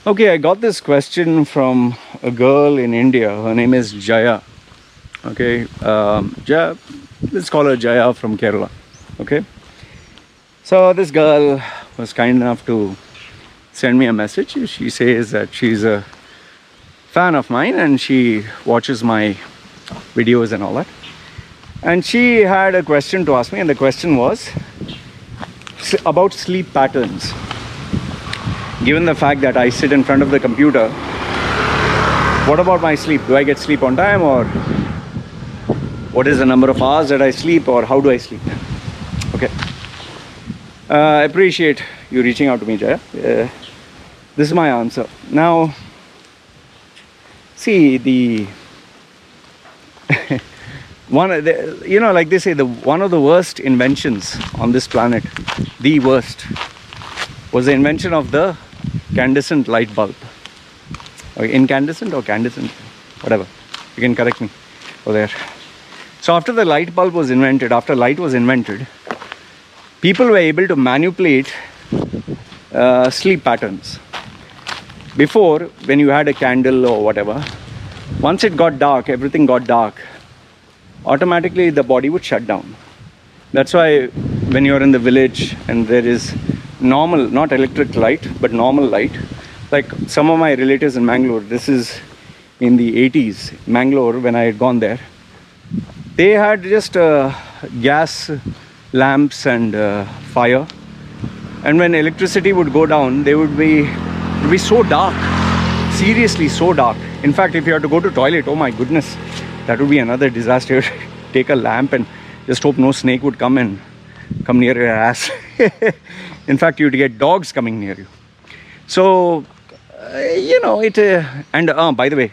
Okay, I got this question from a girl in India. Her name is Jaya. Okay, Jaya, let's call her Jaya from Kerala. Okay, so this girl was kind enough to send me a message. She says that she's a fan of mine and she watches my videos and all that. And she had a question to ask me, and the question was about sleep patterns. Given the fact that I sit in front of the computer, what about my sleep? Do I get sleep on time, or what is the number of hours that I sleep, or how do I sleep? Okay. I appreciate you reaching out to me, Jaya. This is my answer. Now, see, the like they say, one of the worst inventions on this planet, the worst, was the invention of the incandescent light bulb. Or incandescent or candescent, whatever. You can correct me over there. So after the light bulb was invented, after light was invented, people were able to manipulate sleep patterns. Before, when you had a candle or whatever, once it got dark, everything got dark, automatically the body would shut down. That's why when you're in the village and there is normal, not electric light, but normal light, like some of my relatives in Mangalore, this is in the 80s, Mangalore, when I had gone there, they had just gas lamps and fire, and when electricity would go down, it would be so dark, seriously so dark. In fact, if you had to go to toilet, oh my goodness, that would be another disaster. Take a lamp and just hope no snake would come near your ass. In fact, you'd get dogs coming near you. So and by the way,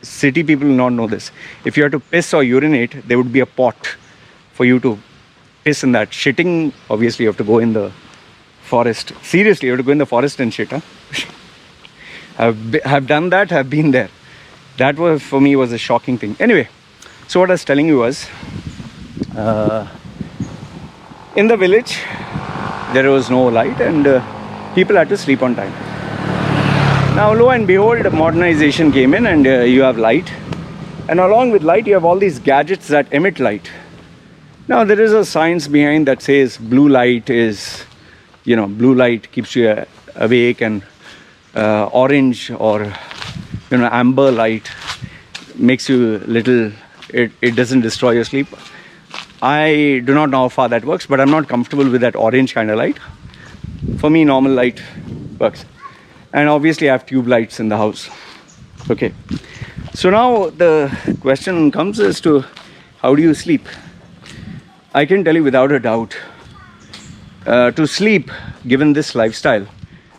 city people will not know this. If you have to piss or urinate, there would be a pot for you to piss in that. Shitting, obviously you have to go in the forest. Seriously, you have to go in the forest and shit, huh? I've done that, I've been there. That was, for me, was a shocking thing. Anyway, so what I was telling you was, in the village, there was no light and people had to sleep on time. Now, lo and behold, modernization came in and you have light. And along with light, you have all these gadgets that emit light. Now, there is a science behind that says blue light keeps you awake, and orange or amber light makes you little, it doesn't destroy your sleep. I do not know how far that works, but I'm not comfortable with that orange kind of light. For me, normal light works. And obviously I have tube lights in the house. Okay, so now the question comes as to how do you sleep? I can tell you without a doubt, to sleep, given this lifestyle,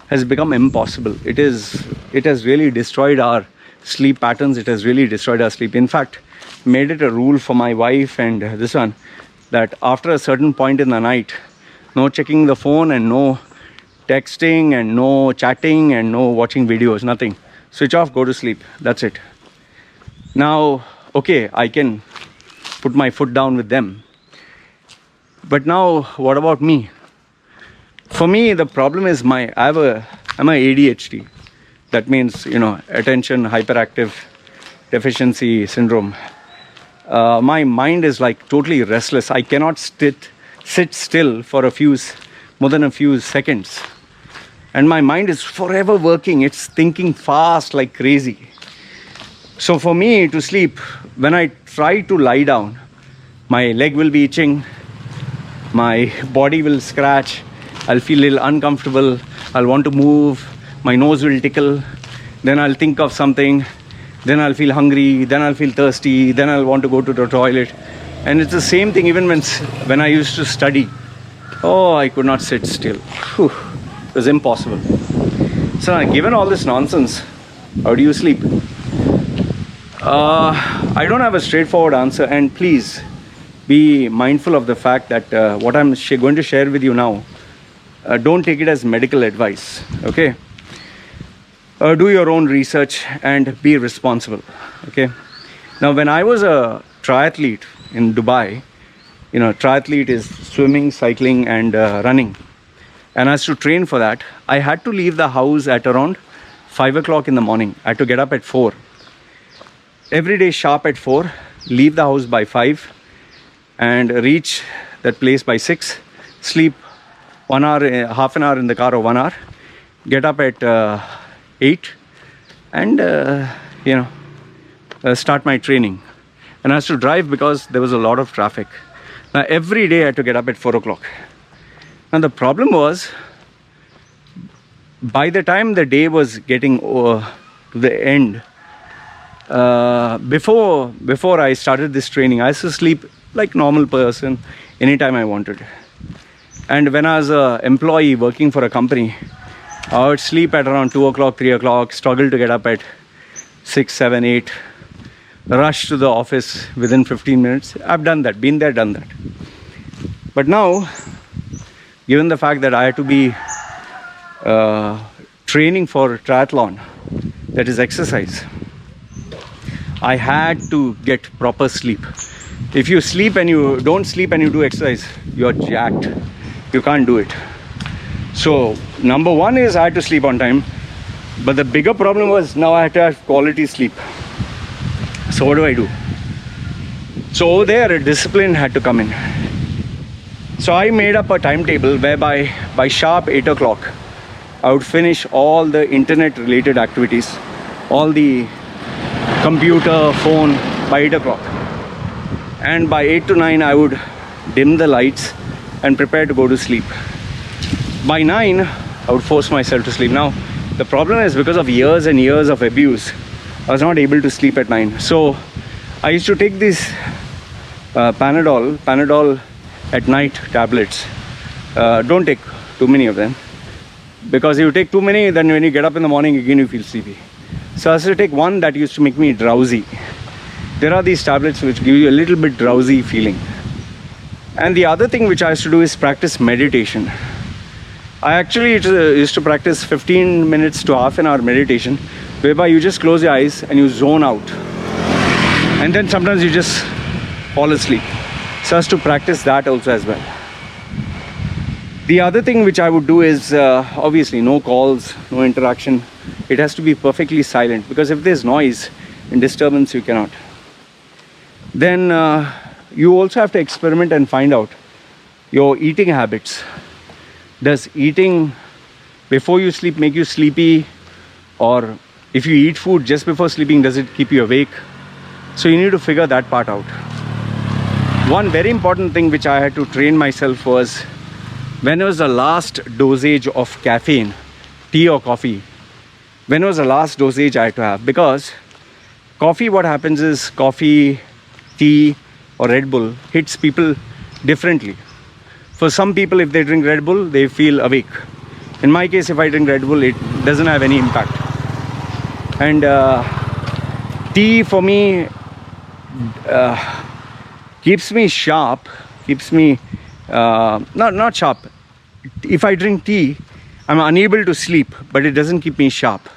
has become impossible. It has really destroyed our sleep patterns. It has really destroyed our sleep. In fact, made it a rule for my wife and this one, that after a certain point in the night, no checking the phone and no texting and no chatting and no watching videos, nothing. Switch off, go to sleep. That's it. Now, okay, I can put my foot down with them. But now, what about me? For me, the problem is I'm a ADHD. That means, attention hyperactive deficiency syndrome. My mind is like totally restless. I cannot sit still for more than a few seconds. And my mind is forever working. It's thinking fast like crazy. So for me to sleep, when I try to lie down, my leg will be itching, my body will scratch, I'll feel a little uncomfortable, I'll want to move, my nose will tickle, then I'll think of something, then I'll feel hungry, then I'll feel thirsty, then I'll want to go to the toilet. And it's the same thing even when I used to study. Oh, I could not sit still. Whew. It was impossible. So now, given all this nonsense, how do you sleep? I don't have a straightforward answer, and please be mindful of the fact that what I'm going to share with you now, don't take it as medical advice, okay? Do your own research and be responsible, okay? Now, when I was a triathlete in Dubai, triathlete is swimming, cycling and running. And as to train for that, I had to leave the house at around 5 o'clock in the morning. I had to get up at 4. Every day sharp at 4, leave the house by 5 and reach that place by 6, sleep 1 hour, half an hour in the car or 1 hour, get up at 8 and start my training. And I had to drive because there was a lot of traffic. Now every day I had to get up at 4 o'clock. Now the problem was, by the time the day was getting to the end, before I started this training, I used to sleep like normal person anytime I wanted. And when I was an employee working for a company, I would sleep at around 2 o'clock, 3 o'clock, struggle to get up at 6, 7, 8, rush to the office within 15 minutes. I've done that, been there, done that. But now, given the fact that I had to be training for triathlon, that is exercise, I had to get proper sleep. If you sleep and you don't sleep and you do exercise, you're jacked. You can't do it. So number one is I had to sleep on time. But the bigger problem was now I had to have quality sleep. So what do I do? So over there, a discipline had to come in. So I made up a timetable whereby by sharp 8 o'clock, I would finish all the internet related activities, all the computer, phone by 8 o'clock. And by 8 to 9, I would dim the lights and prepare to go to sleep. By 9, I would force myself to sleep. Now, the problem is because of years and years of abuse, I was not able to sleep at 9. So I used to take these Panadol at night tablets. Don't take too many of them, because if you take too many, then when you get up in the morning again you feel sleepy. So I used to take one that used to make me drowsy. There are these tablets which give you a little bit drowsy feeling. And the other thing which I used to do is practice meditation. I actually used to practice 15 minutes to half an hour meditation, whereby you just close your eyes and you zone out. And then sometimes you just fall asleep. So I used to practice that also as well. The other thing which I would do is obviously no calls, no interaction. It has to be perfectly silent, because if there's noise and disturbance, you cannot. Then you also have to experiment and find out your eating habits. Does eating before you sleep make you sleepy? Or if you eat food just before sleeping, does it keep you awake? So you need to figure that part out. One very important thing which I had to train myself was, when was the last dosage of caffeine, tea or coffee? When was the last dosage I had to have? Because coffee, what happens is, coffee, tea or Red Bull hits people differently. For some people, if they drink Red Bull, they feel awake. In my case, if I drink Red Bull, it doesn't have any impact. And tea for me keeps me sharp, keeps me not sharp. If I drink tea, I'm unable to sleep, but it doesn't keep me sharp.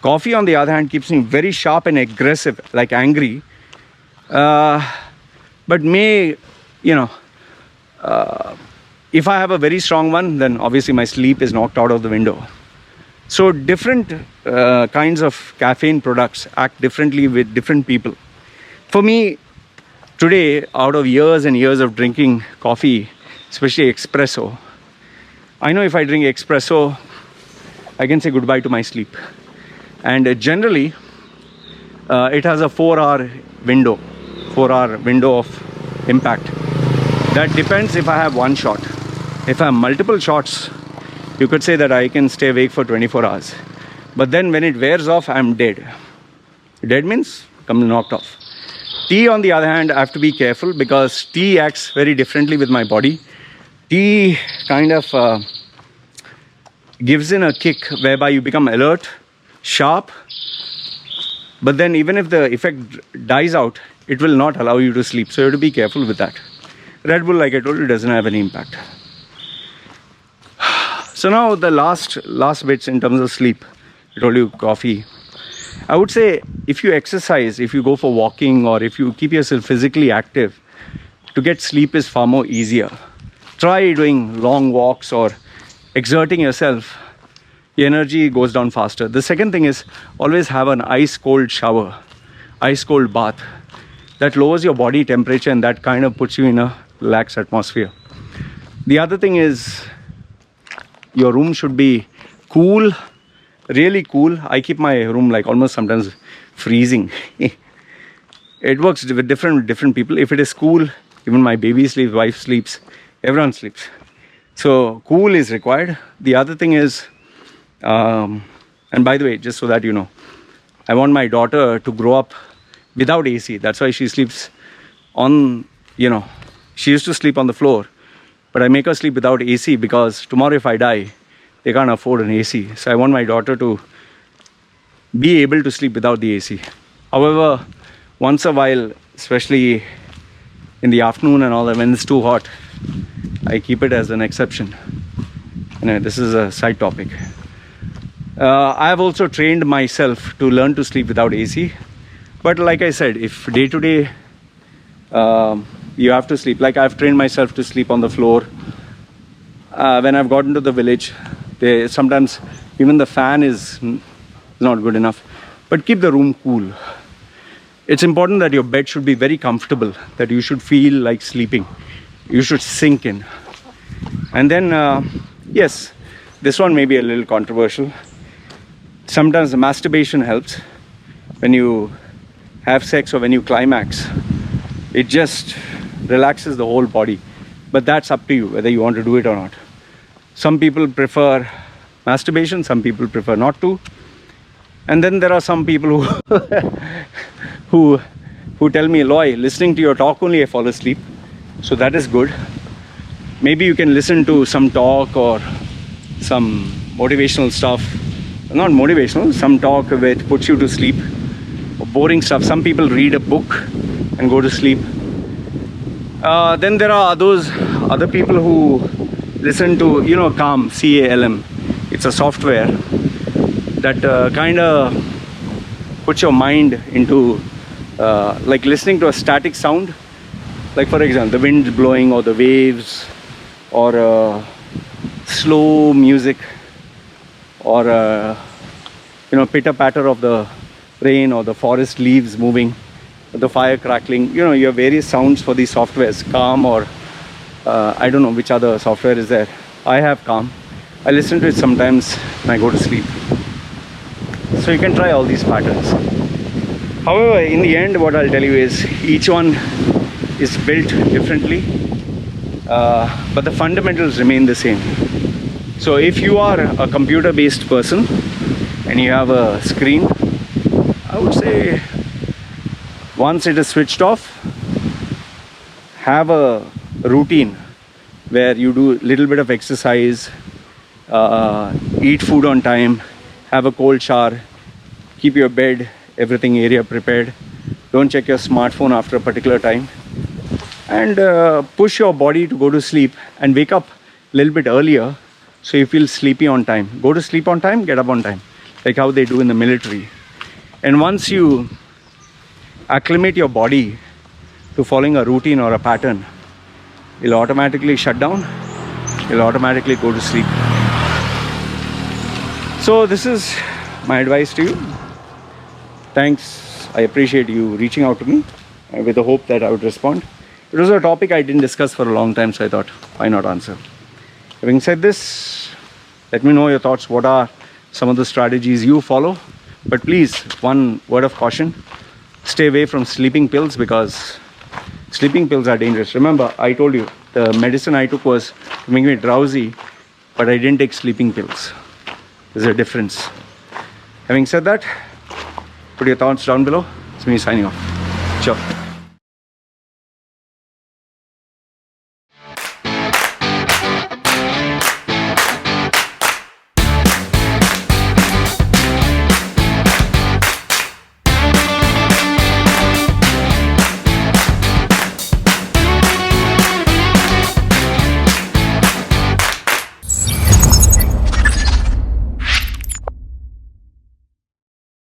Coffee, on the other hand, keeps me very sharp and aggressive, like angry. But if I have a very strong one, then obviously my sleep is knocked out of the window. So different kinds of caffeine products act differently with different people. For me, today, out of years and years of drinking coffee, especially espresso, I know if I drink espresso, I can say goodbye to my sleep. And generally, it has a 4-hour window of impact. That depends if I have one shot. If I have multiple shots, you could say that I can stay awake for 24 hours. But then when it wears off, I'm dead. Dead means I'm knocked off. Tea, on the other hand, I have to be careful, because tea acts very differently with my body. Tea kind of gives in a kick whereby you become alert, sharp, but then even if the effect dies out, it will not allow you to sleep. So you have to be careful with that. Red Bull, like I told you, doesn't have any impact. So now the last bits in terms of sleep. I told you coffee. I would say if you exercise, if you go for walking, or if you keep yourself physically active, to get sleep is far more easier. Try doing long walks or exerting yourself. your energy goes down faster. The second thing is always have an ice cold shower, ice cold bath. That lowers your body temperature and that kind of puts you in a relaxed atmosphere. The other thing is your room should be cool, really cool. I keep my room like almost sometimes freezing. It works with different people. If it is cool, even my baby sleeps, wife sleeps, everyone sleeps. So cool is required. The other thing is, and by the way, just so that you know, I want my daughter to grow up without AC. That's why she sleeps on, she used to sleep on the floor, but I make her sleep without AC because tomorrow if I die, they can't afford an AC. So I want my daughter to be able to sleep without the AC. However, once a while, especially in the afternoon and all that, when it's too hot, I keep it as an exception. Anyway, this is a side topic. I have also trained myself to learn to sleep without AC. But like I said, if day to day you have to sleep, like I've trained myself to sleep on the floor. When I've gotten to the village, sometimes even the fan is not good enough. But keep the room cool. It's important that your bed should be very comfortable, that you should feel like sleeping. You should sink in. And then, yes, this one may be a little controversial. Sometimes the masturbation helps. When you have sex or when you climax, it just relaxes the whole body. But that's up to you, whether you want to do it or not. Some people prefer masturbation, some people prefer not to. And then there are some people who tell me, Loy, listening to your talk only I fall asleep. So that is good. Maybe you can listen to some talk or some motivational stuff. Not motivational, some talk which puts you to sleep. Or boring stuff. Some people read a book and go to sleep. Then there are other people who listen to, Calm, CALM. It's a software that kind of puts your mind into like listening to a static sound. Like for example, the wind blowing or the waves or slow music or pitter patter of the rain or the forest leaves moving, the fire crackling. You have various sounds for these softwares. Calm or I don't know which other software is there. I have Calm. I listen to it sometimes when I go to sleep. So you can try all these patterns. However, in the end, what I'll tell you is each one is built differently, but the fundamentals remain the same. So if you are a computer-based person and you have a screen, I would say once it is switched off, have a routine where you do a little bit of exercise, eat food on time, have a cold shower, keep your bed, everything area prepared. Don't check your smartphone after a particular time. And push your body to go to sleep and wake up a little bit earlier so you feel sleepy on time. Go to sleep on time, get up on time, like how they do in the military. And once you acclimate your body to following a routine or a pattern, it'll automatically shut down, you'll automatically go to sleep. So this is my advice to you. Thanks, I appreciate you reaching out to me with the hope that I would respond. It was a topic I didn't discuss for a long time, so I thought, why not answer? Having said this, let me know your thoughts. What are some of the strategies you follow? But please, one word of caution, stay away from sleeping pills because sleeping pills are dangerous. Remember, I told you, the medicine I took was to make me drowsy, but I didn't take sleeping pills. There's a difference. Having said that, put your thoughts down below. It's me signing off. Ciao.